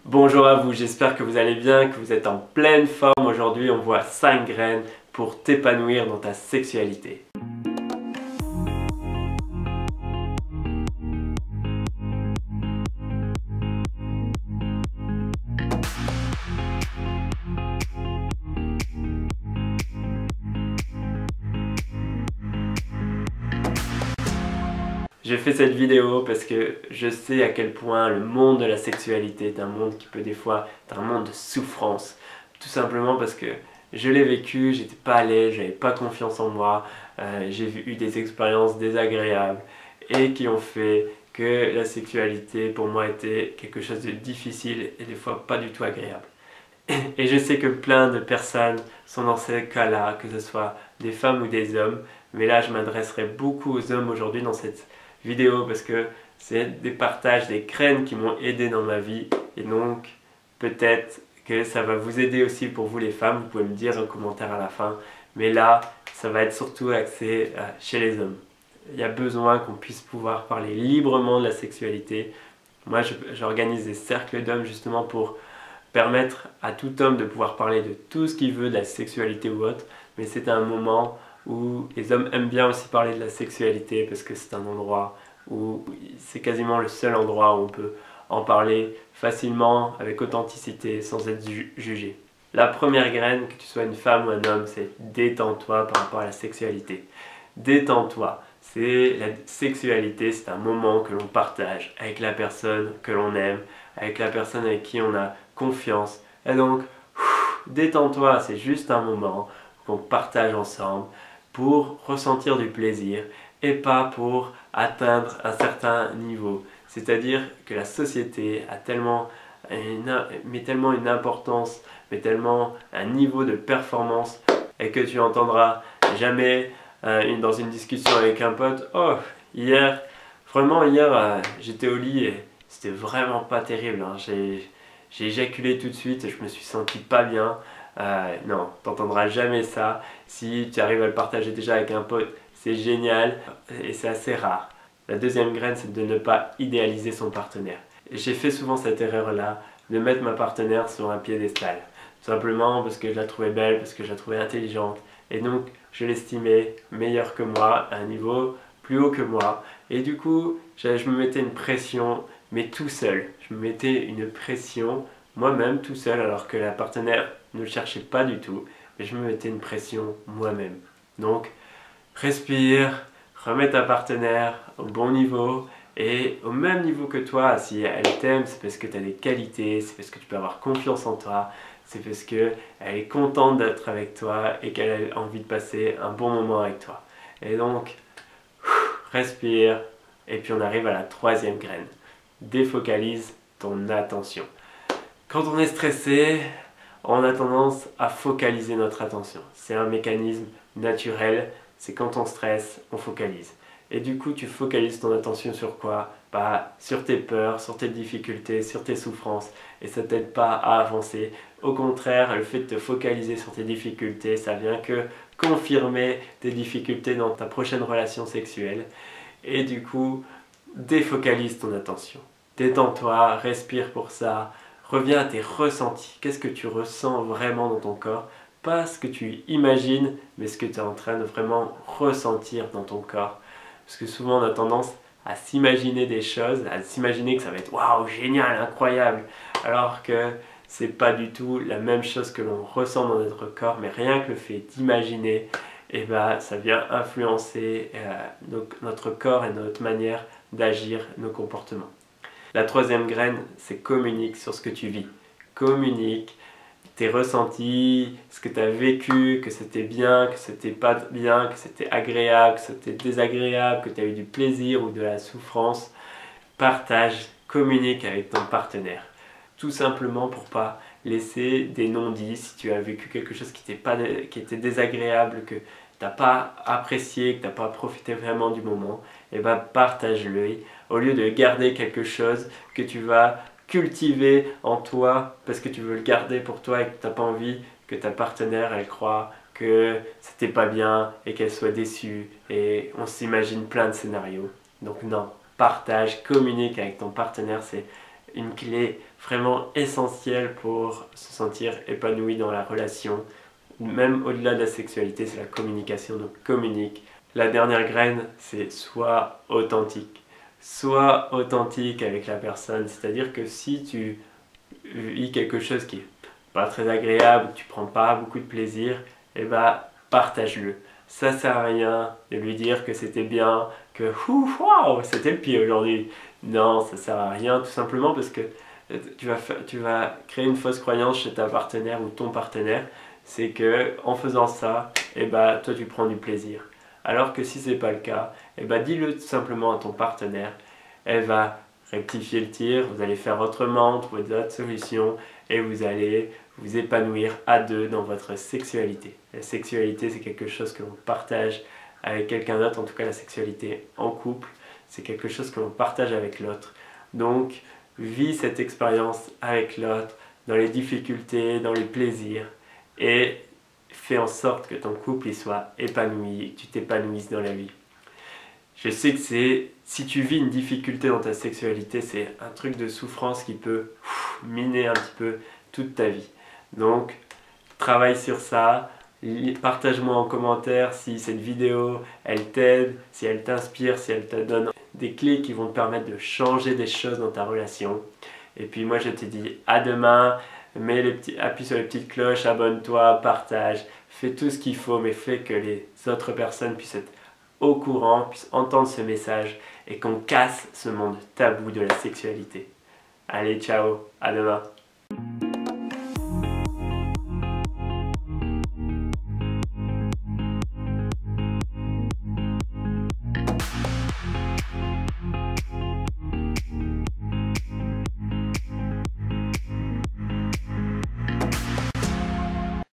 Bonjour à vous, j'espère que vous allez bien, que vous êtes en pleine forme. Aujourd'hui, on voit 5 graines pour t'épanouir dans ta sexualité. J'ai fait cette vidéo parce que je sais à quel point le monde de la sexualité est un monde qui peut des fois être un monde de souffrance. Tout simplement parce que je l'ai vécu, j'étais pas à l'aise, j'avais pas confiance en moi, j'ai eu des expériences désagréables et qui ont fait que la sexualité pour moi était quelque chose de difficile et des fois pas du tout agréable. Et je sais que plein de personnes sont dans ces cas-là, que ce soit des femmes ou des hommes, mais là je m'adresserai beaucoup aux hommes aujourd'hui dans cette vidéo parce que c'est des partages, des graines qui m'ont aidé dans ma vie et donc peut-être que ça va vous aider aussi pour vous les femmes, vous pouvez me dire en commentaire à la fin, mais là ça va être surtout axé chez les hommes. Il y a besoin qu'on puisse pouvoir parler librement de la sexualité. Moi j'organise des cercles d'hommes justement pour permettre à tout homme de pouvoir parler de tout ce qu'il veut, de la sexualité ou autre, mais c'est un moment où les hommes aiment bien aussi parler de la sexualité parce que c'est un endroit où c'est quasiment le seul endroit où on peut en parler facilement, avec authenticité, sans être jugé. La première graine, que tu sois une femme ou un homme, c'est détends-toi par rapport à la sexualité. Détends-toi. La sexualité, c'est un moment que l'on partage avec la personne que l'on aime, avec la personne avec qui on a confiance. Et donc, détends-toi, c'est juste un moment qu'on partage ensemble pour ressentir du plaisir et pas pour atteindre un certain niveau. C'est-à-dire que la société a tellement une importance, mais tellement un niveau de performance et que tu entendras jamais dans une discussion avec un pote, oh, hier, j'étais au lit et c'était vraiment pas terrible, hein. J'ai éjaculé tout de suite et je me suis senti pas bien. Non, t'entendras jamais ça. Si tu arrives à le partager déjà avec un pote, c'est génial et c'est assez rare. La deuxième graine, c'est de ne pas idéaliser son partenaire. J'ai fait souvent cette erreur-là, de mettre ma partenaire sur un piédestal. Tout simplement parce que je la trouvais belle, parce que je la trouvais intelligente. Et donc, je l'estimais meilleure que moi, à un niveau plus haut que moi. Et du coup, je me mettais une pression, mais tout seul. Je me mettais une pression moi-même tout seul, alors que la partenaire ne le cherchait pas du tout. Mais je me mettais une pression moi-même. Donc, respire, remets ta partenaire au bon niveau et au même niveau que toi. Si elle t'aime, c'est parce que tu as des qualités, c'est parce que tu peux avoir confiance en toi, c'est parce qu'elle est contente d'être avec toi et qu'elle a envie de passer un bon moment avec toi. Et donc, respire et puis on arrive à la troisième graine. Défocalise ton attention. Quand on est stressé, on a tendance à focaliser notre attention. C'est un mécanisme naturel, c'est quand on stresse, on focalise. Et du coup, tu focalises ton attention sur quoi? Bah, sur tes peurs, sur tes difficultés, sur tes souffrances. Et ça ne t'aide pas à avancer. Au contraire, le fait de te focaliser sur tes difficultés, ça vient que confirmer tes difficultés dans ta prochaine relation sexuelle. Et du coup, défocalise ton attention. Détends-toi, respire pour ça. Reviens à tes ressentis. Qu'est-ce que tu ressens vraiment dans ton corps? Pas ce que tu imagines, mais ce que tu es en train de vraiment ressentir dans ton corps. Parce que souvent on a tendance à s'imaginer des choses, à s'imaginer que ça va être waouh, génial, incroyable, alors que c'est pas du tout la même chose que l'on ressent dans notre corps, mais rien que le fait d'imaginer, et bah, ça vient influencer notre corps et notre manière d'agir, nos comportements. La troisième graine, c'est communique sur ce que tu vis. Communique tes ressentis, ce que tu as vécu, que c'était bien, que c'était pas bien, que c'était agréable, que c'était désagréable, que tu as eu du plaisir ou de la souffrance. Partage, communique avec ton partenaire. Tout simplement pour pas laisser des non-dits. Si tu as vécu quelque chose qui était désagréable, que tu n'as pas apprécié, que tu n'as pas profité vraiment du moment, et ben partage-le. Au lieu de garder quelque chose que tu vas cultiver en toi parce que tu veux le garder pour toi et que tu n'as pas envie que ta partenaire elle croit que c'était pas bien et qu'elle soit déçue et on s'imagine plein de scénarios. Donc non, partage, communique avec ton partenaire, c'est une clé vraiment essentielle pour se sentir épanoui dans la relation. Même au-delà de la sexualité, c'est la communication, donc communique. La dernière graine, c'est sois authentique. Sois authentique avec la personne, c'est-à-dire que si tu vis quelque chose qui est pas très agréable, tu prends pas beaucoup de plaisir, et bah partage-le. Ça sert à rien de lui dire que c'était bien, que waouh, c'était le pire aujourd'hui. Non, ça sert à rien, tout simplement parce que tu vas créer une fausse croyance chez ta partenaire ou ton partenaire. C'est que en faisant ça, et bah toi tu prends du plaisir. Alors que si c'est pas le cas, et bah dis-le tout simplement à ton partenaire. Elle va rectifier le tir, vous allez faire autrement, trouver d'autres solutions et vous allez vous épanouir à deux dans votre sexualité. La sexualité, c'est quelque chose que l'on partage avec quelqu'un d'autre, en tout cas la sexualité en couple, c'est quelque chose que l'on partage avec l'autre. Donc, vis cette expérience avec l'autre, dans les difficultés, dans les plaisirs, et fais en sorte que ton couple il soit épanoui, que tu t'épanouisses dans la vie. Je sais que si tu vis une difficulté dans ta sexualité, c'est un truc de souffrance qui peut miner un petit peu toute ta vie. Donc, travaille sur ça, partage-moi en commentaire si cette vidéo, elle t'aide, si elle t'inspire, si elle te donne des clés qui vont te permettre de changer des choses dans ta relation. Et puis moi, je te dis à demain, appuie sur les petites cloches, abonne-toi, partage, fais tout ce qu'il faut, mais fais que les autres personnes puissent être au courant, puissent entendre ce message et qu'on casse ce monde tabou de la sexualité. Allez, ciao, à demain.